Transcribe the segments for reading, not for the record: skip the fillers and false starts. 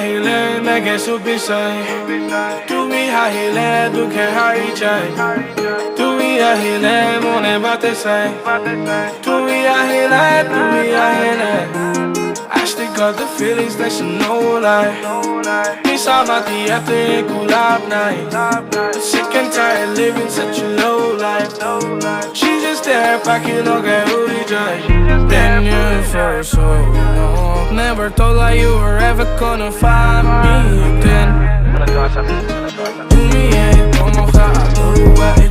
Ahile, mege supisai. Tumi Ahile, duke harichai. Tumi Ahile, mone batesai. Tumi Ahile. I still got the feelings that she know like. Me saw not the after gulab night. Sick and tired living such a low life. She just there packing on get hoodie dry. Been you for so long. Never thought like you were ever gonna find me again. Como ga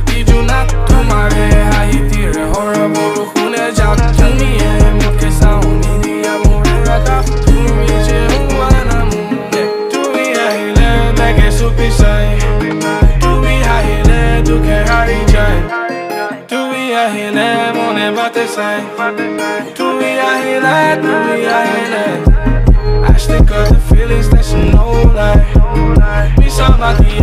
ti do not tomare hai tire horrible khune ja tumi mut ke sound dia moraka tumi je wana tumi ahile mege supisai tumi ahile duke harichai tumi ahile mone batesai tumi ahile I still got the feelings that she know like me so lucky